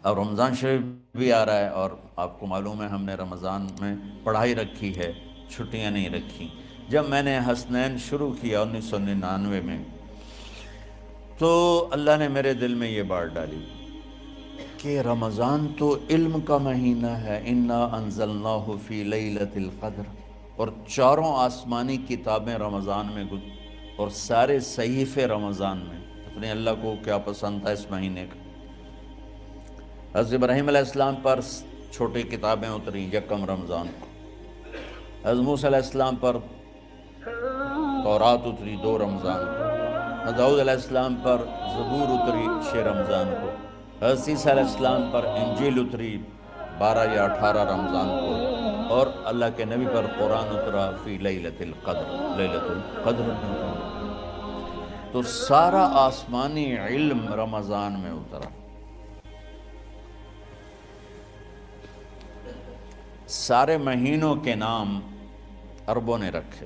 اب رمضان شریف بھی آ رہا ہے، اور آپ کو معلوم ہے ہم نے رمضان میں پڑھائی رکھی ہے، چھٹیاں نہیں رکھی۔ جب میں نے حسنین شروع کیا 1999 میں، تو اللہ نے میرے دل میں یہ بات ڈالی کہ رمضان تو علم کا مہینہ ہے، انا انزلناہ فی لیلۃ القدر، اور چاروں آسمانی کتابیں رمضان میں اور سارے صحیفے رمضان میں۔ اپنے اللہ کو کیا پسند تھا اس مہینے کا۔ حضرت ابراہیم علیہ السلام پر چھوٹی کتابیں اتری یکم رمضان کو، حضرت موسیٰ علیہ السلام پر تورات اتری 2 رمضان کو، حضرت داؤد علیہ السلام پر زبور اتری 6 رمضان کو، حضرت عیسیٰ علیہ السلام پر انجیل اتری 12 یا 18 رمضان کو، اور اللہ کے نبی پر قرآن اترا فی لیلۃ القدر، لیلۃ القدر میں اترا۔ تو سارا آسمانی علم رمضان میں اترا۔ سارے مہینوں کے نام عربوں نے رکھے،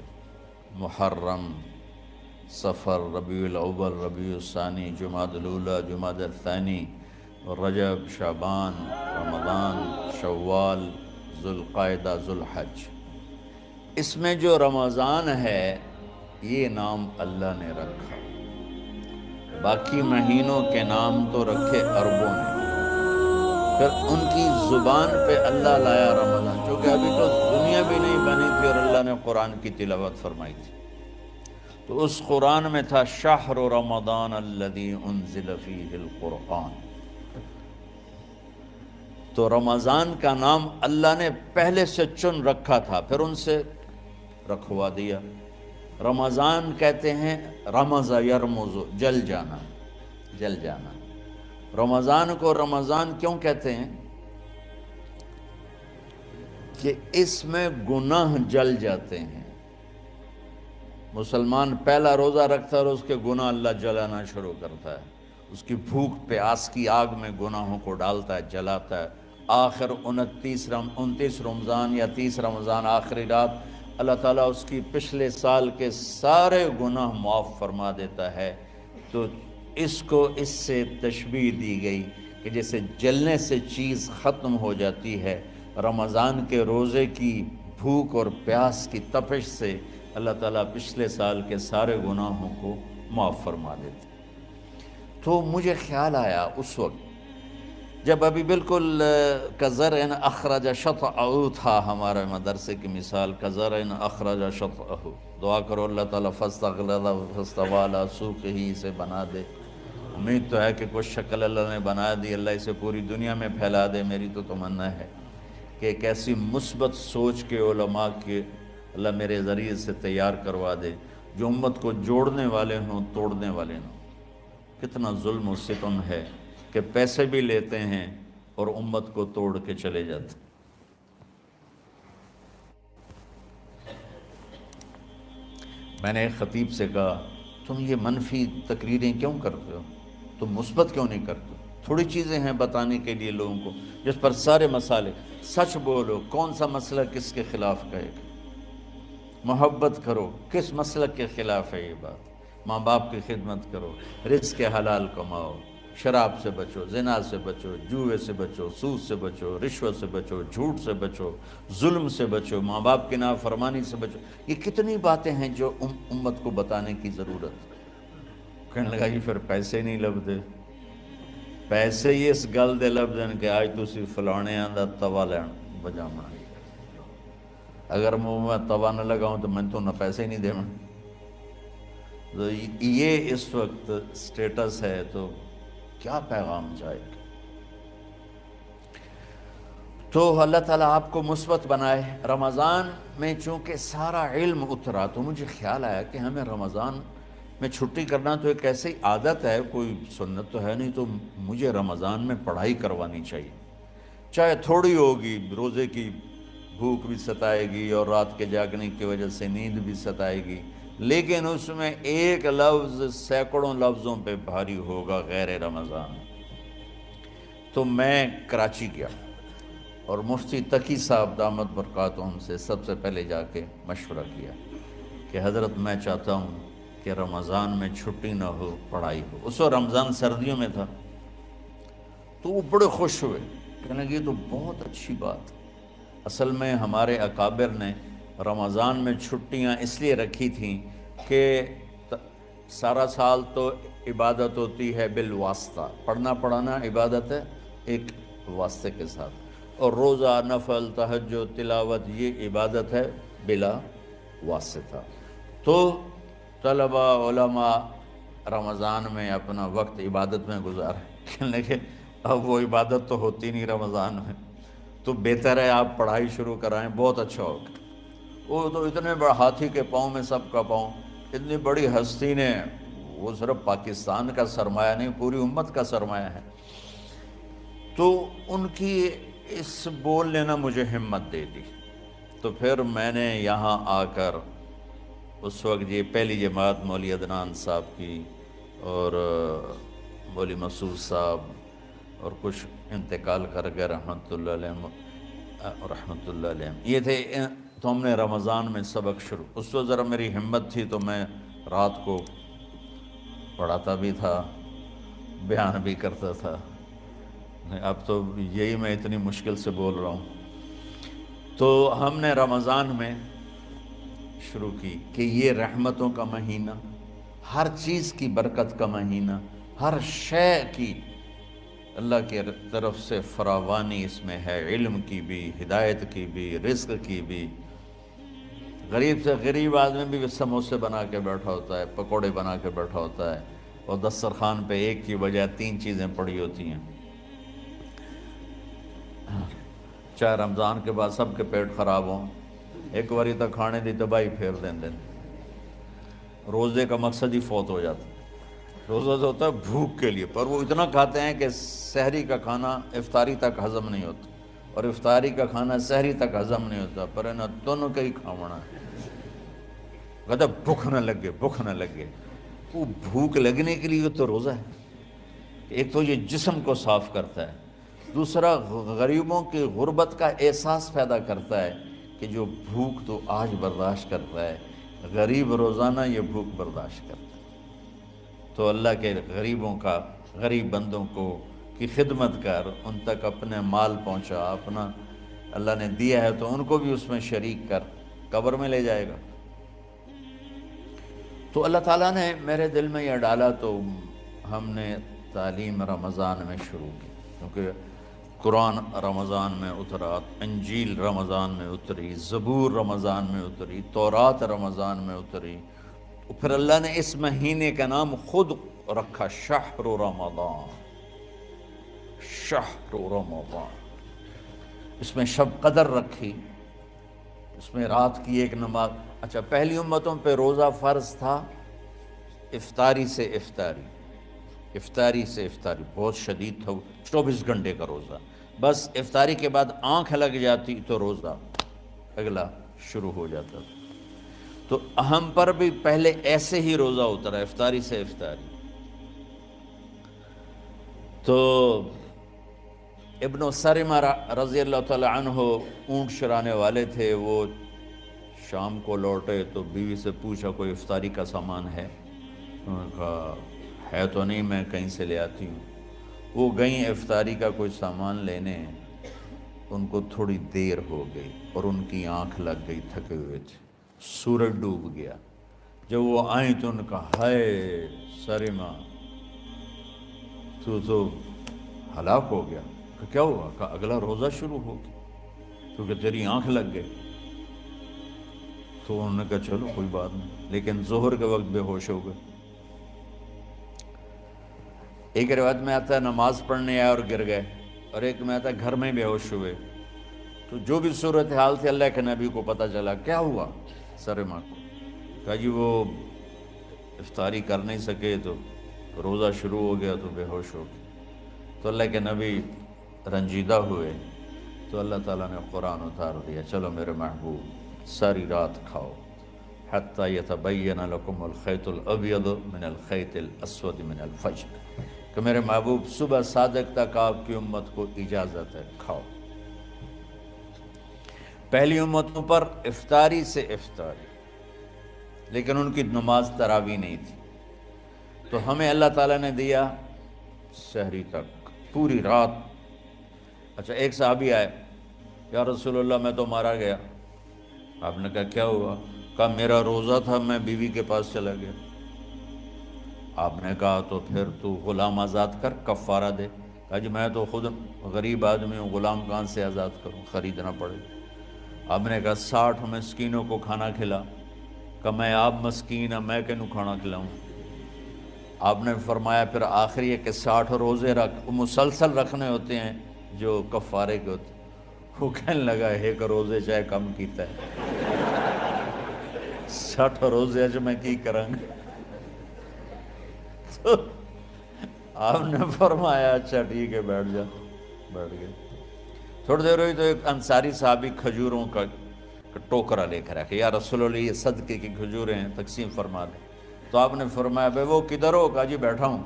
محرم، صفر، ربیع الاول، ربیع الثانی، جمادی الاولیٰ، جمادی الثانی، رجب، شعبان، رمضان، شوال، ذوالقعدہ، ذوالحج۔ اس میں جو رمضان ہے یہ نام اللہ نے رکھا، باقی مہینوں کے نام تو رکھے عربوں نے۔ پھر ان کی زبان پہ اللہ لایا رمضان، چونکہ ابھی تو دنیا بھی نہیں بنی تھی اور اللہ نے قرآن کی تلاوت فرمائی تھی، تو اس قرآن میں تھا شہر رمضان الذی انزل فیہ القرآن۔ تو رمضان کا نام اللہ نے پہلے سے چن رکھا تھا، پھر ان سے رکھوا دیا۔ رمضان کہتے ہیں رمض یرمض، جل جانا، جل جانا۔ رمضان کو رمضان کیوں کہتے ہیں؟ کہ اس میں گناہ جل جاتے ہیں۔ مسلمان پہلا روزہ رکھتا ہے اور اس کے گناہ اللہ جلانا شروع کرتا ہے، اس کی بھوک پیاس کی آگ میں گناہوں کو ڈالتا ہے، جلاتا ہے۔ آخر 29 رمضان یا 30 رمضان آخری رات اللہ تعالیٰ اس کی پچھلے سال کے سارے گناہ معاف فرما دیتا ہے۔ تو اس کو اس سے تشبیہ دی گئی کہ جیسے جلنے سے چیز ختم ہو جاتی ہے، رمضان کے روزے کی بھوک اور پیاس کی تپش سے اللہ تعالیٰ پچھلے سال کے سارے گناہوں کو معاف فرما دیتے۔ تو مجھے خیال آیا اس وقت جب ابھی بالکل کزرع اخرج شطأہ تھا، ہمارے مدرسے کی مثال کزرع اخرج شطأہ، دعا کرو اللہ تعالیٰ فاستغلظ فاستوی علی سوقہ اسے بنا دے۔ امید تو ہے کہ کچھ شکل اللہ نے بنا دی، اللہ اسے پوری دنیا میں پھیلا دے۔ میری تو تمنا ہے کہ ایک ایسی مثبت سوچ کے علماء کے اللہ میرے ذریعے سے تیار کروا دے جو امت کو جوڑنے والے ہوں، توڑنے والے ہوں۔ کتنا ظلم و ستم ہے کہ پیسے بھی لیتے ہیں اور امت کو توڑ کے چلے جاتے۔ میں نے ایک خطیب سے کہا تم یہ منفی تقریریں کیوں کرتے ہو، تم مثبت کیوں نہیں کرتے؟ تھوڑی چیزیں ہیں بتانے کے لیے لوگوں کو جس پر سارے مسائل، سچ بولو، کون سا مسئلہ کس کے خلاف کہے گا، محبت کرو، کس مسلک کے خلاف ہے یہ بات، ماں باپ کی خدمت کرو، رزق حلال کماؤ، شراب سے بچو، زنا سے بچو، جوئے سے بچو، سود سے بچو، رشوت سے بچو، جھوٹ سے بچو، ظلم سے بچو، ماں باپ کی نافرمانی سے بچو۔ یہ کتنی باتیں ہیں جو امت کو بتانے کی ضرورت۔ کہنے لگا یہ پھر پیسے نہیں لبدے، پیسے ہی اس گل دے لبدن کہ آج تسی فلانے آندہ توا لین بجامنا، اگر میں توا نہ لگاؤں تو میں تو نہ پیسے ہی نہیں دے میں۔ تو یہ اس وقت سٹیٹس ہے، تو کیا پیغام جائے گا؟ تو اللہ تعالیٰ آپ کو مثبت بنائے۔ رمضان میں چونکہ سارا علم اترا تو مجھے خیال آیا کہ ہمیں رمضان میں چھٹی کرنا تو ایک ایسی عادت ہے، کوئی سنت تو ہے نہیں، تو مجھے رمضان میں پڑھائی کروانی چاہیے، چاہے تھوڑی ہوگی، روزے کی بھوک بھی ستائے گی اور رات کے جاگنے کی وجہ سے نیند بھی ستائے گی، لیکن اس میں ایک لفظ سینکڑوں لفظوں پہ بھاری ہوگا غیر رمضان۔ تو میں کراچی گیا اور مفتی تقی صاحب دامت برکاتہم سے سب سے پہلے جا کے مشورہ کیا کہ حضرت میں چاہتا ہوں کہ رمضان میں چھٹی نہ ہو، پڑھائی ہو۔ اس وقت رمضان سردیوں میں تھا، تو وہ بڑے خوش ہوئے، کہنے لگے یہ تو بہت اچھی بات۔ اصل میں ہمارے اکابر نے رمضان میں چھٹیاں اس لیے رکھی تھیں کہ سارا سال تو عبادت ہوتی ہے بالواسطہ، پڑھنا پڑھانا عبادت ہے ایک واسطے کے ساتھ، اور روزہ، نفل، تہجد، تلاوت یہ عبادت ہے بلا واسطہ۔ تو طلبہ علماء رمضان میں اپنا وقت عبادت میں گزارے، کہنے کہ اب وہ عبادت تو ہوتی نہیں رمضان میں، تو بہتر ہے آپ پڑھائی شروع کرائیں، بہت اچھا ہوگا۔ وہ تو اتنے بڑے ہاتھی کے پاؤں میں سب کا پاؤں، اتنی بڑی ہستی نے، وہ صرف پاکستان کا سرمایہ نہیں پوری امت کا سرمایہ ہے۔ تو ان کی اس بول نے نہ مجھے ہمت دے دی۔ تو پھر میں نے یہاں آ کر اس وقت یہ پہلی جماعت مولوی عدنان صاحب کی اور مولوی مسعود صاحب اور کچھ انتقال کر گئے رحمۃ اللہ علیہ، یہ تھے۔ تو ہم نے رمضان میں سبق شروع، اس وقت ذرا میری ہمت تھی تو میں رات کو پڑھاتا بھی تھا، بیان بھی کرتا تھا۔ اب تو یہی میں اتنی مشکل سے بول رہا ہوں۔ تو ہم نے رمضان میں شروع کی کہ یہ رحمتوں کا مہینہ، ہر چیز کی برکت کا مہینہ، ہر شے کی اللہ کی طرف سے فراوانی اس میں ہے، علم کی بھی، ہدایت کی بھی، رزق کی بھی۔ غریب سے غریب آدمی بھی سموسے بنا کے بیٹھا ہوتا ہے، پکوڑے بنا کے بیٹھا ہوتا ہے، اور دسترخوان پہ ایک کی بجائے 3 چیزیں پڑی ہوتی ہیں۔ چاہے رمضان کے بعد سب کے پیٹ خراب ہوں، ایک باری تک کھانے دی تباہی پھیر دیں۔ روزے کا مقصد ہی فوت ہو جاتا ہے۔ روزہ تو ہوتا ہے بھوک کے لیے، پر وہ اتنا کھاتے ہیں کہ سحری کا کھانا افطاری تک ہضم نہیں ہوتا، اور افطاری کا کھانا سحری تک ہضم نہیں ہوتا، پر انہیں دونوں کا ہی کھاونا ہے۔ کہتا بھوک نہ لگے، بھوک نہ لگے۔ وہ بھوک لگنے کے لیے تو روزہ ہے۔ ایک تو یہ جسم کو صاف کرتا ہے، دوسرا غریبوں کی غربت کا احساس پیدا کرتا ہے کہ جو بھوک تو آج برداشت کرتا ہے، غریب روزانہ یہ بھوک برداشت کرتا ہے۔ تو اللہ کے غریبوں کا، غریب بندوں کو کی خدمت کر، ان تک اپنے مال پہنچا، اپنا اللہ نے دیا ہے تو ان کو بھی اس میں شریک کر، قبر میں لے جائے گا۔ تو اللہ تعالیٰ نے میرے دل میں یہ ڈالا، تو ہم نے تعلیم رمضان میں شروع کی، کیونکہ قرآن رمضان میں اترا، انجیل رمضان میں اتری، زبور رمضان میں اتری، تورات رمضان میں اتری۔ پھر اللہ نے اس مہینے کا نام خود رکھا شہر رمضان، شہر رمضان۔ اس میں شب قدر رکھی، اس میں رات کی ایک نماز۔ اچھا، پہلی امتوں پہ روزہ فرض تھا افطاری سے افطاری، افطاری سے افطاری، بہت شدید تھا، 24 گھنٹے کا روزہ۔ بس افطاری کے بعد آنکھ لگ جاتی تو روزہ اگلا شروع ہو جاتا تھا۔ تو ہم پر بھی پہلے ایسے ہی روزہ اترا، افطاری سے افطاری۔ تو ابن سرمہ رضی اللہ تعالی عنہ اونٹ چرانے والے تھے، وہ شام کو لوٹے تو بیوی سے پوچھا کوئی افطاری کا سامان ہے؟ انہوں نے کہا ہے تو نہیں، میں کہیں سے لے آتی ہوں۔ وہ گئیں افطاری کا کوئی سامان لینے، ان کو تھوڑی دیر ہو گئی اور ان کی آنکھ لگ گئی، تھکے ہوئے تھے، سورج ڈوب گیا۔ جب وہ آئیں تو ان کا ہائے سرمہ تو ہلاک ہو گیا۔ کہ کیا ہوا؟ کہ اگلا روزہ شروع ہو گیا کیونکہ تیری آنکھ لگ گئی۔ تو انہوں نے کہا چلو کوئی بات نہیں، لیکن ظہر کے وقت بے ہوش ہو گئے۔ ایک روایت میں آتا ہے نماز پڑھنے آئے اور گر گئے، اور ایک میں آتا ہے گھر میں بے ہوش ہوئے۔ تو جو بھی صورتحال تھی اللہ کے نبی کو پتہ چلا۔ کیا ہوا سرمہ کو؟ کہا جی وہ افطاری کر نہیں سکے تو روزہ شروع ہو گیا تو بے ہوش ہو گئے۔ تو اللہ کے نبی رنجیدہ ہوئے، تو اللہ تعالیٰ نے قرآن اتار دیا، چلو میرے محبوب ساری رات کھاؤ، حتیٰ یتبین لکم الخیط الابیض من الخیط الاسود من الفجر، کہ میرے محبوب صبح صادق تک آپ کی امت کو اجازت ہے، کھاؤ۔ پہلی امتوں پر افطاری سے افطاری، لیکن ان کی نماز تراویح نہیں تھی۔ تو ہمیں اللہ تعالیٰ نے دیا سحری تک پوری رات۔ اچھا ایک صحابی آئے، یا رسول اللہ میں تو مارا گیا۔ آپ نے کہا کیا ہوا؟ کہا میرا روزہ تھا، میں بیوی کے پاس چلا گیا۔ آپ نے کہا تو پھر تو غلام آزاد کر، کفارہ دے۔ کہا جی میں تو خود غریب آدمی ہوں، غلام کہاں سے آزاد کروں، خریدنا پڑے گا۔ آپ نے کہا 60 مسکینوں کو کھانا کھلا۔ کہ میں آپ مسکین ہیں، میں کینوں کھانا کھلاؤں؟ آپ نے فرمایا پھر آخری ہے کہ 60 روزے رکھ، مسلسل رکھنے ہوتے ہیں جو کفارے کے ہوتے ہیں۔ وہ کہنے لگا ایک روزے چاہے کم کیتا ہے، 60 روزے اچ میں کی کروں گا؟ تو آپ نے فرمایا اچھا ٹھیک ہے بیٹھ جا۔ بیٹھ گئے۔ تھوڑی دیر ہوئی تو ایک انصاری صحابی کھجوروں کا ٹوکرا لے کر آیا، یا رسول اللہ یہ صدقے کی کھجوریں ہیں، تقسیم فرما دیں۔ تو آپ نے فرمایا بھائی وہ کدھر ہو؟ کہا جی بیٹھا ہوں۔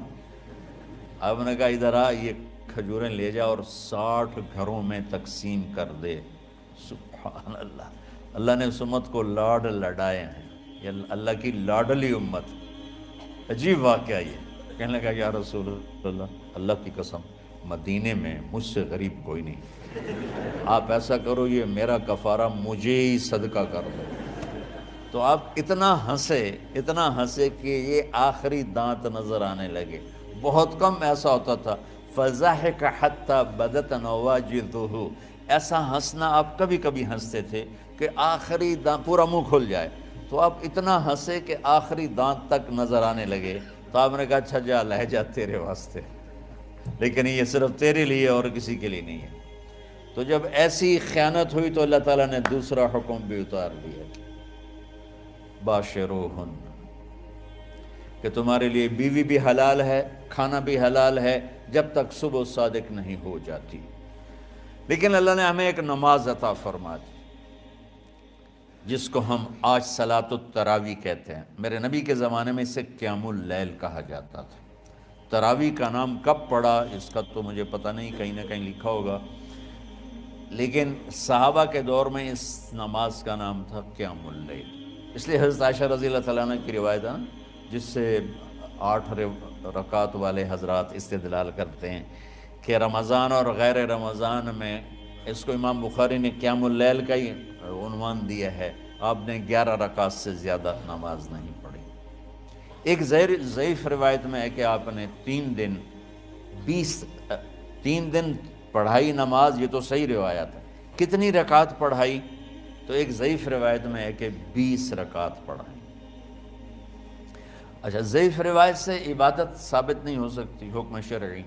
آپ نے کہا ادھر آ، یہ کھجوریں لے جا اور 60 گھروں میں تقسیم کر دے۔ سبحان اللہ، اللہ نے اس امت کو لاڈ لڈائے ہیں، یہ اللہ کی لاڈلی امت۔ عجیب واقعہ یہ، کہنے لگا یا رسول اللہ، اللہ کی قسم مدینے میں مجھ سے غریب کوئی نہیں، آپ ایسا کرو یہ میرا کفارہ مجھے ہی صدقہ کر دو۔ تو آپ اتنا ہنسے کہ یہ آخری دانت نظر آنے لگے۔ بہت کم ایسا ہوتا تھا، فَضَحِكَ حَتَّى بَدَتْ نَوَاجِذُهُ، ایسا ہنسنا آپ کبھی کبھی ہنستے تھے کہ آخری دانت پورا منہ کھل جائے۔ تو آپ اتنا ہنسے کہ آخری دانت تک نظر آنے لگے۔ تو آپ نے کہا اچھا جا لے جا تیرے واسطے، لیکن یہ صرف تیرے لیے اور کسی کے لیے نہیں ہے۔ تو جب ایسی خیانت ہوئی تو اللہ تعالیٰ نے دوسرا حکم بھی اتار دیا، باشروہن، کہ تمہارے لیے بیوی بھی حلال ہے، کھانا بھی حلال ہے جب تک صبح صادق نہیں ہو جاتی۔ لیکن اللہ نے ہمیں ایک نماز عطا فرما دی جس کو ہم آج صلاۃ التراویح کہتے ہیں۔ میرے نبی کے زمانے میں اسے قیام اللیل کہا جاتا تھا۔ تراویح کا نام کب پڑا اس کا تو مجھے پتہ نہیں، کہیں نہ کہیں لکھا ہوگا، لیکن صحابہ کے دور میں اس نماز کا نام تھا قیام اللیل۔ اس لیے حضرت عائشہ رضی اللہ تعالیٰ عنہ کی روایت ہے جس سے 8 رکعت والے حضرات استدلال کرتے ہیں کہ رمضان اور غیر رمضان میں اس کو امام بخاری نے قیام اللیل کا ہی عنوان دیا ہے، آپ نے 11 رکعت سے زیادہ نماز نہیں پڑھی۔ ایک ضعیف روایت میں ہے کہ آپ نے 3 دن پڑھائی نماز، یہ تو صحیح روایت ہے۔ کتنی رکعت پڑھائی؟ تو ایک ضعیف روایت میں ہے کہ 20 رکعت پڑھائی۔ اچھا ضعیف روایت سے عبادت ثابت نہیں ہو سکتی، حکم شرعی۔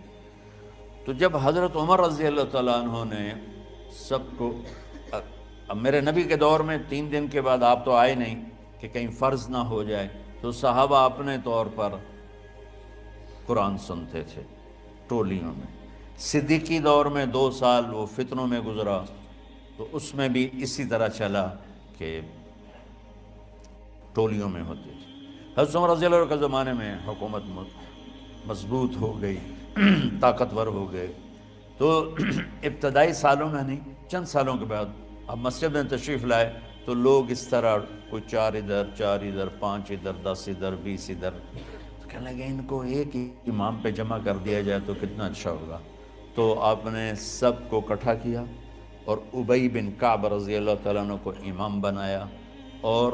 تو جب حضرت عمر رضی اللہ تعالیٰ عنہ نے سب کو، اب میرے نبی کے دور میں 3 دن کے بعد آپ تو آئے نہیں کہ کہیں فرض نہ ہو جائے، تو صحابہ اپنے طور پر قرآن سنتے تھے ٹولیوں میں۔ صدیقی دور میں 2 سال وہ فتنوں میں گزرا، تو اس میں بھی اسی طرح چلا کہ ٹولیوں میں ہوتے تھے۔ حضرت عمر رضی اللہ عنہ کے زمانے میں حکومت مضبوط ہو گئی، طاقتور ہو گئے، تو ابتدائی سالوں میں نہیں، چند سالوں کے بعد اب مسجد میں تشریف لائے تو لوگ اس طرح کوئی 4 ادھر 4 ادھر 5 ادھر 10 ادھر 20 ادھر، تو کہنے لگے ان کو ایک ہی امام پہ جمع کر دیا جائے تو کتنا اچھا ہوگا۔ تو آپ نے سب کو اکٹھا کیا اور ابی بن کعب رضی اللہ تعالیٰ عنہ کو امام بنایا اور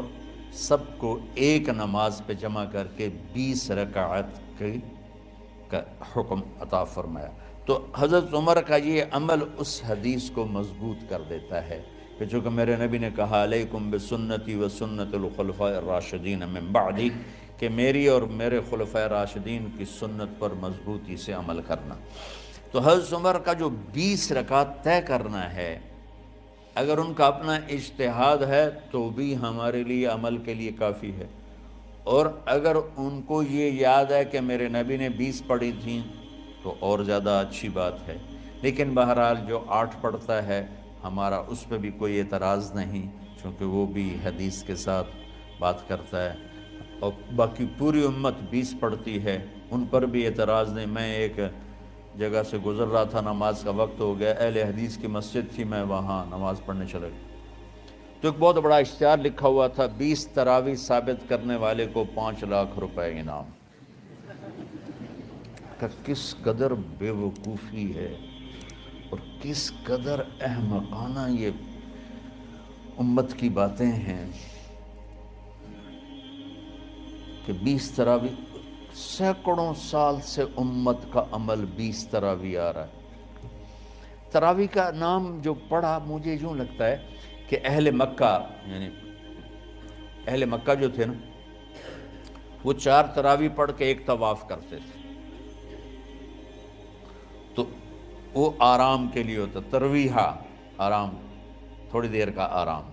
سب کو ایک نماز پہ جمع کر کے 20 رکعت کا حکم عطا فرمایا۔ تو حضرت عمر کا یہ عمل اس حدیث کو مضبوط کر دیتا ہے کہ چونکہ میرے نبی نے کہا علیکم بسنتی و سنت الخلفاء الراشدین من بعدی، کہ میری اور میرے خلفاء راشدین کی سنت پر مضبوطی سے عمل کرنا۔ تو حضرت عمر کا جو 20 رکعت طے کرنا ہے، اگر ان کا اپنا اجتہاد ہے تو بھی ہمارے لیے عمل کے لیے کافی ہے، اور اگر ان کو یہ یاد ہے کہ میرے نبی نے 20 پڑھی تھیں تو اور زیادہ اچھی بات ہے۔ لیکن بہرحال جو 8 پڑھتا ہے ہمارا اس پہ بھی کوئی اعتراض نہیں، چونکہ وہ بھی حدیث کے ساتھ بات کرتا ہے، اور باقی پوری امت 20 پڑھتی ہے ان پر بھی اعتراض نہیں۔ میں ایک جگہ سے گزر رہا تھا، نماز کا وقت ہو گیا، اہل حدیث کی مسجد تھی، میں وہاں نماز پڑھنے چلا گیا تو ایک بہت بڑا اشتہار لکھا ہوا تھا، 20 تراویح ثابت کرنے والے کو 5 لاکھ روپے انعام۔ کہ کس قدر بے وقوفی ہے اور کس قدر احمقانہ یہ امت کی باتیں ہیں کہ 20 تراویح، سینکڑوں سال سے امت کا عمل 20 تراویح آ رہا ہے۔ تراویح کا نام جو پڑھا مجھے یوں لگتا ہے کہ اہل مکہ، یعنی اہل مکہ جو تھے نا، وہ 4 تراویح پڑھ کے ایک طواف کرتے تھے، تو وہ آرام کے لیے ہوتا، ترویحہ آرام، تھوڑی دیر کا آرام،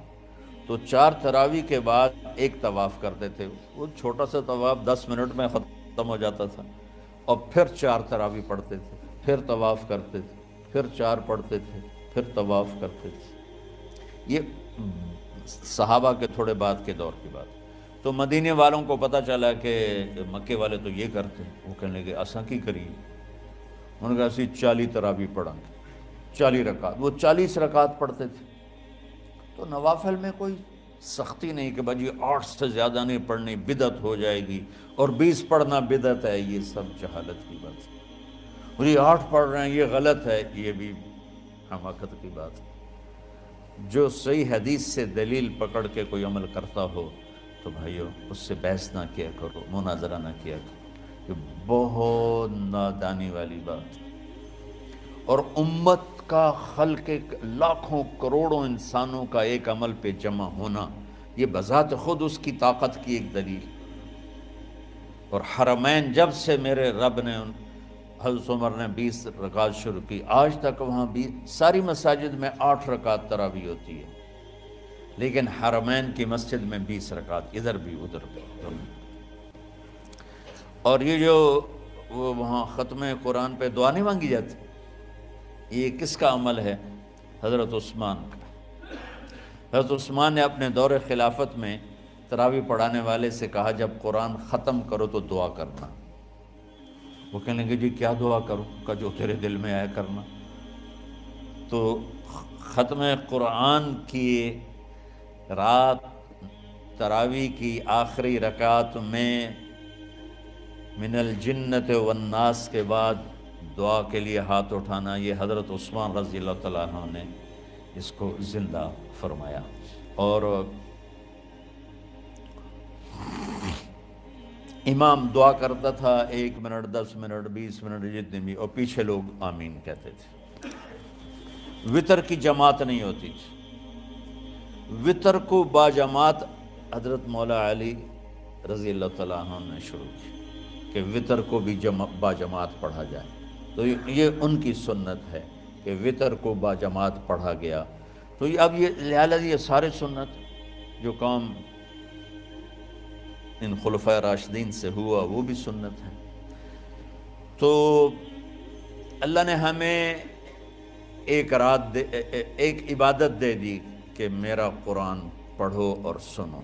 تو 4 تراویح کے بعد ایک طواف کرتے تھے۔ وہ چھوٹا سا طواف 10 منٹ میں ختم ہو جاتا تھا، اور پھر 4 تراویح پڑھتے تھے، پھر طواف کرتے تھے، پھر 4 پڑھتے تھے، پھر طواف کرتے تھے۔ یہ صحابہ کے تھوڑے بعد کے دور کی بات۔ تو مدینے والوں کو پتہ چلا کہ مکے والے تو یہ کرتے ہیں، وہ کہنے لگے اساں کی کریے؟ انہوں نے کہا اسی 40 تراویح پڑھیں گے، 40 رکعت۔ وہ 40 رکعت پڑھتے تھے۔ تو نوافل میں کوئی سختی نہیں کہ بھائی 8 سے زیادہ نہیں پڑھنی، بدعت ہو جائے گی، اور 20 پڑھنا بدعت ہے، یہ سب جہالت کی بات ہے۔ اور یہ 8 پڑھ رہے ہیں یہ غلط ہے، یہ بھی حماقت کی بات ہے۔ جو صحیح حدیث سے دلیل پکڑ کے کوئی عمل کرتا ہو تو بھائیو اس سے بحث نہ کیا کرو، مناظرہ نہ کیا کرو، یہ بہت نادانی والی بات ہے۔ اور امت کا خلق لاکھوں کروڑوں انسانوں کا ایک عمل پہ جمع ہونا، یہ بذات خود اس کی طاقت کی ایک دلیل۔ اور حرمین جب سے میرے رب نے حضرت عمر نے 20 رکعت شروع کی، آج تک وہاں بھی ساری مساجد میں 8 رکعت تراویح ہوتی ہے، لیکن حرمین کی مسجد میں 20 رکعت، ادھر بھی ادھر بھی۔ اور یہ جو وہ وہاں ختم قرآن پہ دعا نہیں مانگی جاتی، یہ کس کا عمل ہے؟ حضرت عثمان کا۔ حضرت عثمان نے اپنے دور خلافت میں تراویح پڑھانے والے سے کہا جب قرآن ختم کرو تو دعا کرنا۔ وہ کہنے لگے جی کیا دعا کروں؟ کہ جو تیرے دل میں آیا کرنا۔ تو ختم قرآن کی رات تراویح کی آخری رکعت میں من الجنت والناس کے بعد دعا کے لیے ہاتھ اٹھانا، یہ حضرت عثمان رضی اللہ تعالیٰ عنہ نے اس کو زندہ فرمایا۔ اور امام دعا کرتا تھا 1 منٹ 10 منٹ 20 منٹ جتنے بھی، اور پیچھے لوگ آمین کہتے تھے۔ وطر کی جماعت نہیں ہوتی تھی، وطر کو باجماعت حضرت مولا علی رضی اللہ تعالیٰ عنہ نے شروع کی کہ وطر کو بھی باجماعت پڑھا جائے۔ تو یہ ان کی سنت ہے کہ وطر کو باجماعت پڑھا گیا۔ تو اب یہ لہٰذا یہ سارے سنت جو کام ان خلفۂ راشدین سے ہوا وہ بھی سنت ہے۔ تو اللہ نے ہمیں ایک عبادت دے دی کہ میرا قرآن پڑھو اور سنو۔